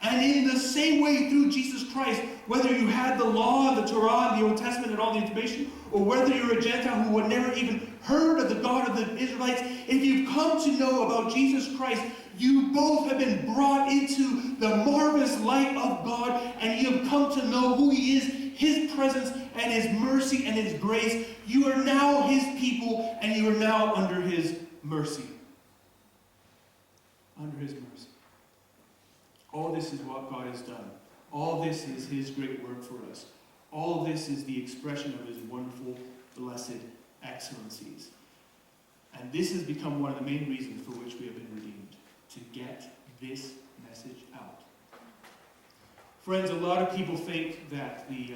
And in the same way, through Jesus Christ, whether you had the law, the Torah, and the Old Testament, and all the information, or whether you're a Gentile who had never even heard of the God of the Israelites, if you've come to know about Jesus Christ, you both have been brought into the marvelous light of God, and you have come to know who he is, his presence, and his mercy, and his grace. You are now his people, and you are now under his mercy. under his mercy. All this is what God has done. All this is his great work for us. All this is the expression of his wonderful, blessed excellencies. And this has become one of the main reasons for which we have been redeemed, to get this message out. Friends, a lot of people think that the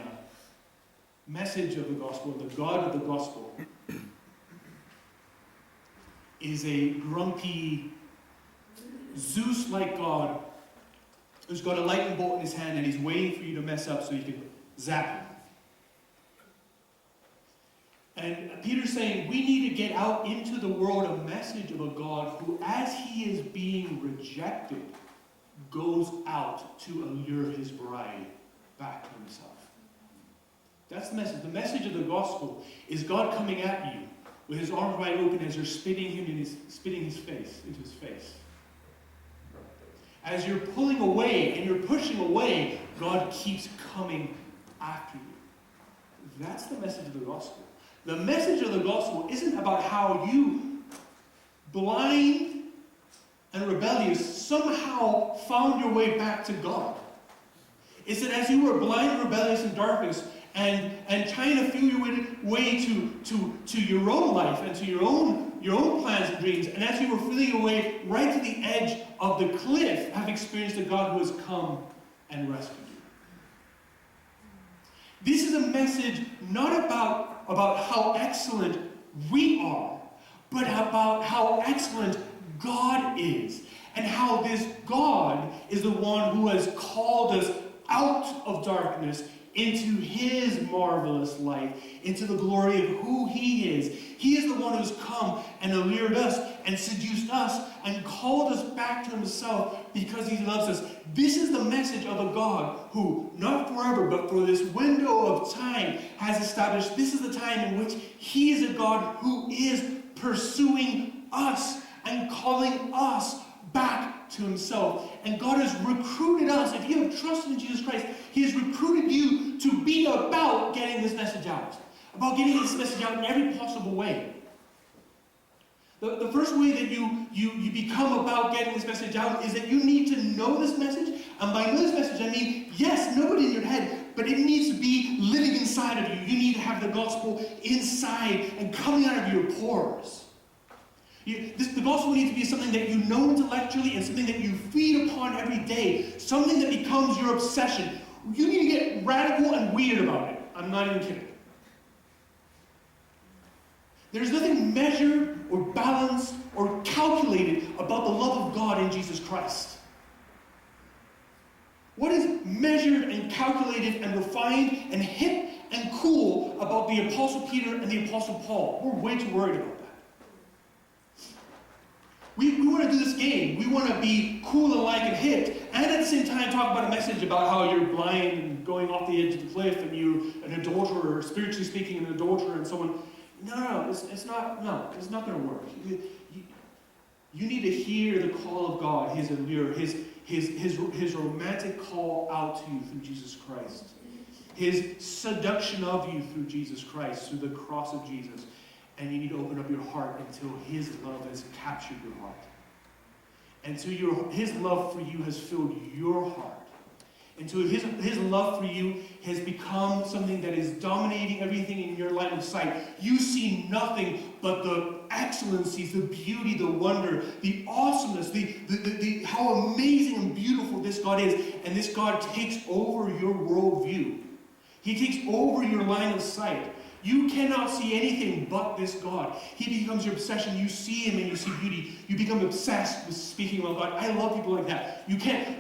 message of the gospel, the God of the gospel, is a grumpy, Zeus-like God who's got a lightning bolt in his hand and he's waiting for you to mess up so he can zap him. And Peter's saying we need to get out into the world a message of a God who, as he is being rejected, goes out to allure his bride back to himself. That's the message. The message of the gospel is God coming at you with his arms wide open as you're spitting his face into his face. As you're pulling away and you're pushing away, God keeps coming after you. That's the message of the gospel. The message of the gospel isn't about how you, blind and rebellious, somehow found your way back to God. It's that as you were blind, rebellious, in darkness, and trying to feel your way to your own life and to your own plans and dreams, and as you were feeling your way right to the edge of the cliff, have experienced a God who has come and rescued you. This is a message not about how excellent we are, but about how excellent God is, and how this God is the one who has called us out of darkness into his marvelous light, into the glory of who he is. He is the one who's come and allured us and seduced us and called us back to himself because he loves us. This is the message of a God who, not forever, but for this window of time, has established this is the time in which he is a God who is pursuing us and calling us back to himself. And God has recruited us. If you have trusted in Jesus Christ, he has recruited you to be about getting this message out. About getting this message out in every possible way. The first way that you become about getting this message out is that you need to know this message. And by know this message, I mean, yes, know it in your head, but it needs to be living inside of you. You need to have the gospel inside and coming out of your pores. The gospel needs to be something that you know intellectually and something that you feed upon every day. Something that becomes your obsession. You need to get radical and weird about it. I'm not even kidding. There's nothing measured or balanced or calculated about the love of God in Jesus Christ. What is measured and calculated and refined and hip and cool about the Apostle Peter and the Apostle Paul? We're way too worried about that. We want to do this game. We want to be cool and like and hip, and at the same time talk about a message about how you're blind and going off the edge of the cliff, and you're an adulterer, spiritually speaking, an adulterer, and someone. No, it's not going to work. You need to hear the call of God, his allure, his romantic call out to you through Jesus Christ, his seduction of you through Jesus Christ, through the cross of Jesus. And you need to open up your heart until his love has captured your heart. Until his love for you has filled your heart. Until his love for you has become something that is dominating everything in your line of sight. You see nothing but the excellencies, the beauty, the wonder, the awesomeness, the how amazing and beautiful this God is. And this God takes over your worldview. He takes over your line of sight. You cannot see anything but this God. He becomes your obsession. You see him and you see beauty. You become obsessed with speaking about God. I love people like that. You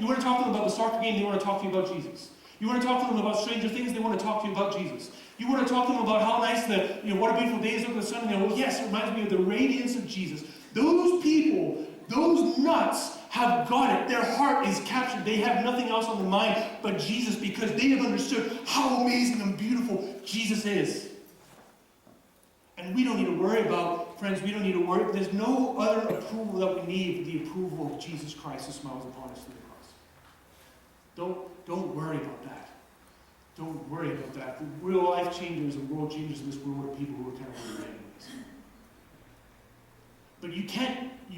want to talk to them about the soccer game, they want to talk to you about Jesus. You want to talk to them about Stranger Things, they want to talk to you about Jesus. You want to talk to them about how nice what a beautiful day is over the sun, and they go, well, yes, it reminds me of the radiance of Jesus. Those people, those nuts, have got it. Their heart is captured. They have nothing else on their mind but Jesus because they have understood how amazing and beautiful Jesus is. And we don't need to worry about, friends, we don't need to worry. There's no other approval that we need but the approval of Jesus Christ who smiles upon us through the cross. Don't worry about that. Don't worry about that. The real life changers and world changers in this world are people who are kind of weird anyways. But you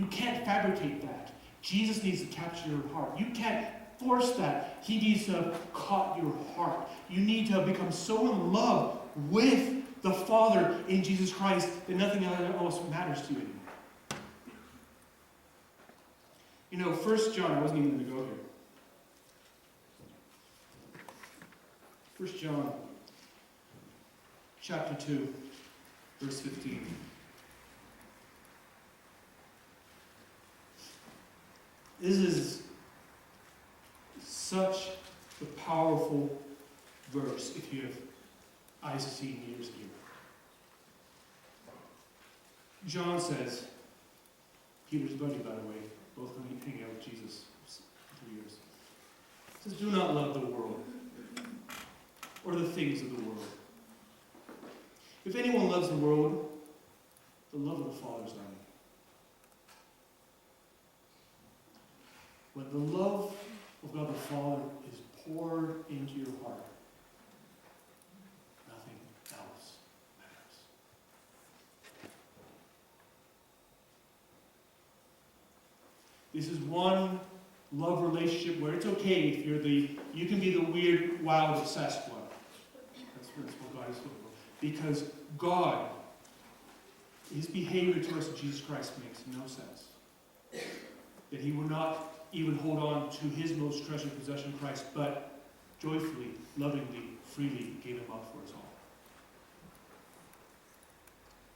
can't fabricate that. Jesus needs to capture your heart. You can't force that. He needs to have caught your heart. You need to have become so in love with the Father in Jesus Christ that nothing else matters to you anymore. You know, 1 John, I wasn't even going to go here. 1 John chapter 2, verse 15. This is such a powerful verse if you have eyes to see and ears to hear. John says, Peter's buddy, by the way, both hanging out with Jesus for 3 years. He says, do not love the world or the things of the world. If anyone loves the world, the love of the Father is not in him. When the love of God the Father is poured into your heart, nothing else matters. This is one love relationship where it's okay if you can be the weird, wild, obsessed one. That's what God is looking for. Because God, his behavior to us in Jesus Christ makes no sense. That he will not even hold on to his most treasured possession, Christ, but joyfully, lovingly, freely gave him up for us all.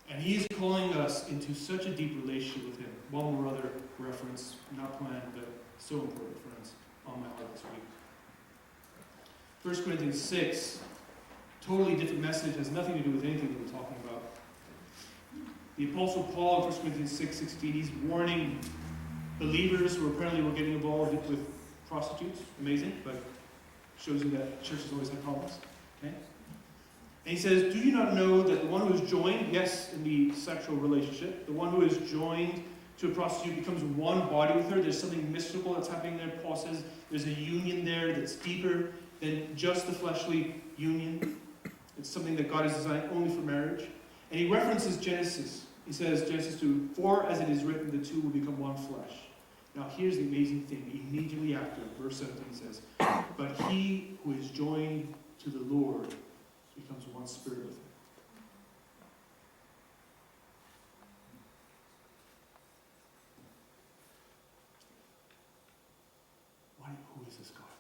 And he is calling us into such a deep relationship with him. One more other reference, not planned, but so important, friends, on my heart this week. 1 Corinthians 6, totally different message, has nothing to do with anything that we're talking about. The Apostle Paul in 1 Corinthians 6:16, he's warning believers who apparently were getting involved with prostitutes. Amazing, but shows you that churches always have problems. Okay? And he says, do you not know that the one who is joined, yes, in the sexual relationship, the one who is joined to a prostitute becomes one body with her? There's something mystical that's happening there. Paul says there's a union there that's deeper than just the fleshly union. It's something that God has designed only for marriage. And he references Genesis. He says, Genesis 2, for as it is written, the two will become one flesh. Now here's the amazing thing. Immediately after, verse 17 says, but he who is joined to the Lord becomes one spirit with him. Who is this God?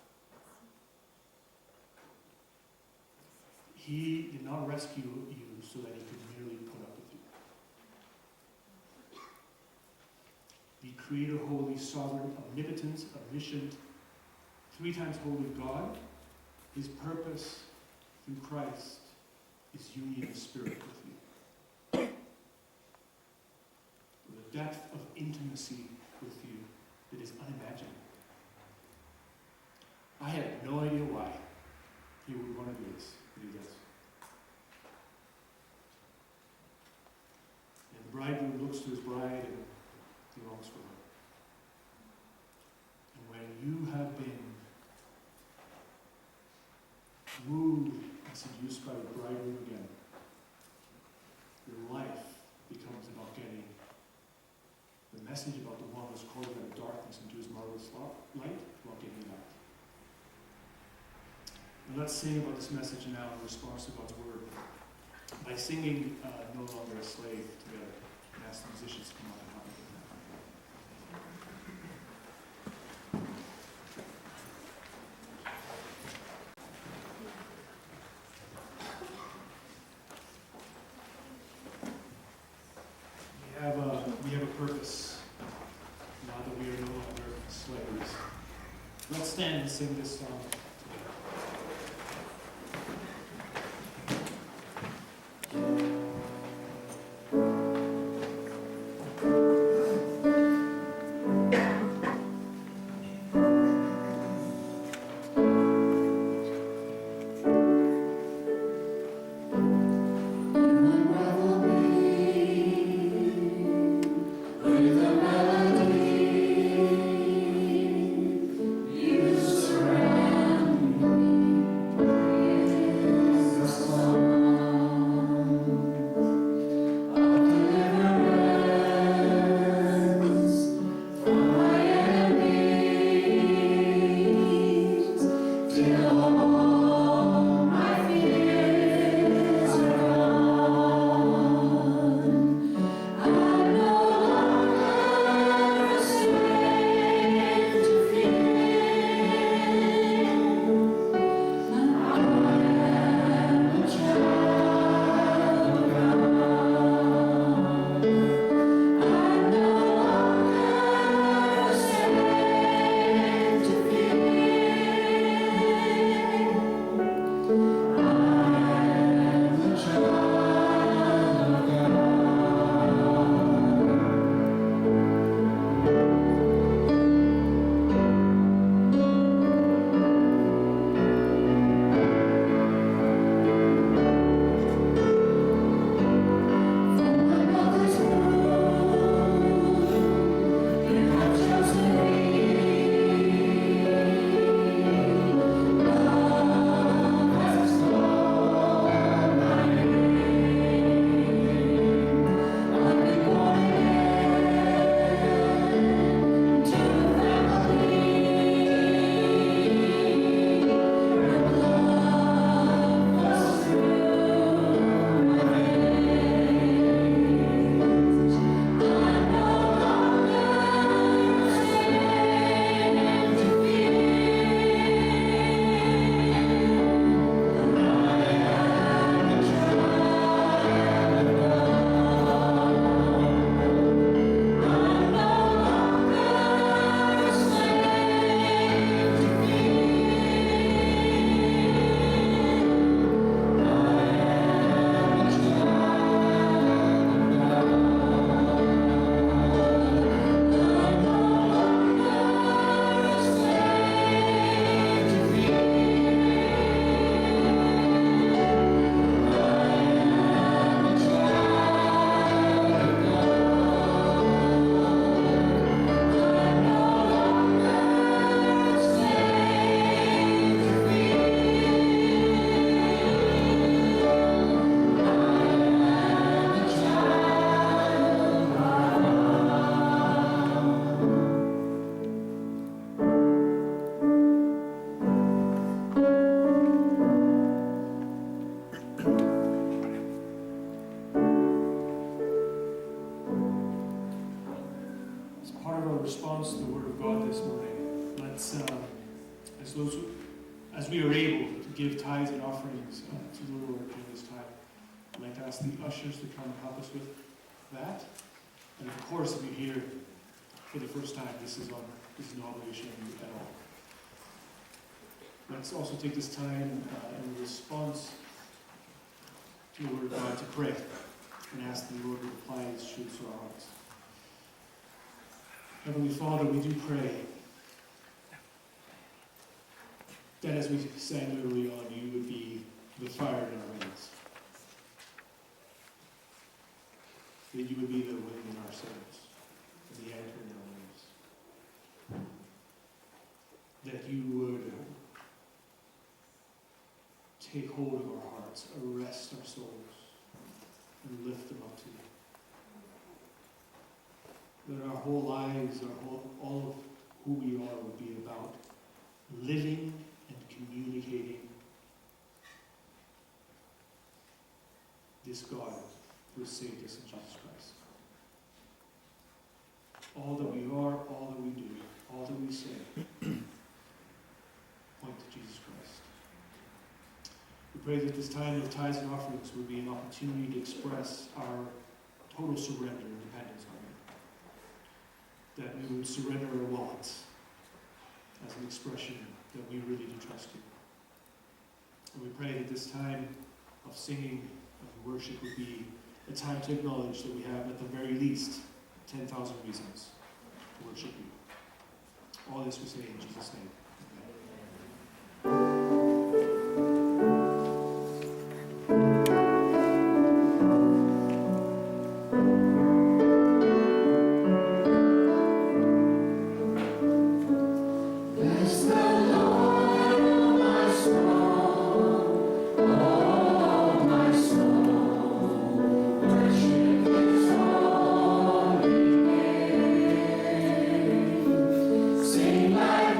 He did not rescue you so that he could merely put up with you. The creator, holy, sovereign, omnipotent, omniscient, 3 times holy God, his purpose through Christ is union of spirit with you. With a depth of intimacy with you that is unimaginable. I have no idea why he would want to do this, but he does. And the bridegroom looks to his bride and he longs for her. And when you have been wooed and seduced by the bridegroom again, your life becomes about getting the message about the one who's called you out of darkness into his marvelous light, about getting that. And let's sing about this message now in response to God's word by singing No Longer a Slave together. And ask the musicians to come up and help me with that. We have a purpose now that we are no longer slaves. Let's stand and sing this song. Surround response to the Word of God this morning. Let's, as we are able to give tithes and offerings to the Lord during this time, I'd like to ask the ushers to come and help us with that. And of course, if you're here for the first time, this is no obligation on you at all. Let's also take this time in response to the Word of God to pray and ask the Lord to apply His truths to our hearts. Heavenly Father, we do pray that as we sang early on, you would be the fire in our veins. That you would be the wind in our sails, and the anchor in our waves. That you would take hold of our hearts, arrest our souls, and lift them up to you. That our whole lives, all of who we are would be about living and communicating this God who has saved us in Jesus Christ. All that we are, all that we do, all that we say, point to Jesus Christ. We pray that this time of tithes and offerings would be an opportunity to express our total surrender and dependence on you. That we would surrender our wallets as an expression that we really do trust you. And we pray that this time of singing and worship would be a time to acknowledge that we have, at the very least, 10,000 reasons to worship you. All this we say in Jesus' name. Sing like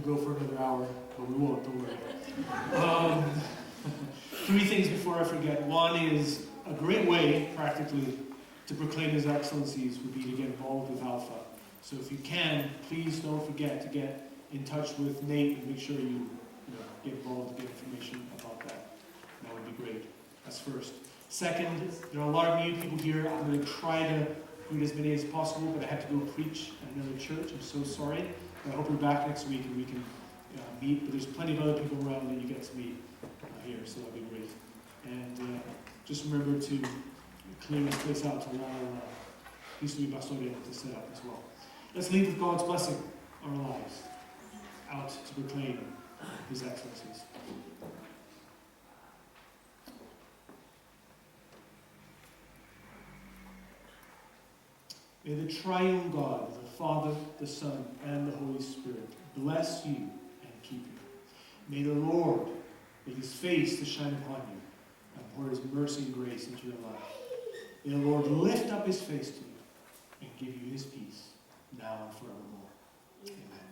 could go for another hour, but we won't, don't worry. 3 things before I forget. One is a great way, practically, to proclaim His excellencies would be to get involved with Alpha. So if you can, please don't forget to get in touch with Nate and make sure you get involved and get information about that. That would be great. That's first. Second, there are a lot of new people here. I'm going to try to meet as many as possible, but I have to go preach at another church. I'm so sorry. But I hope you're back next week and we can meet. But there's plenty of other people around that you get to meet here, so that'll be great. And just remember to clear this place out to allow History Bastoria to set up as well. Let's leave with God's blessing on our lives, out to proclaim His excellencies. May the triune God, the Father, the Son, and the Holy Spirit bless you and keep you. May the Lord make His face to shine upon you and pour His mercy and grace into your life. May the Lord lift up His face to you and give you His peace now and forevermore. Amen.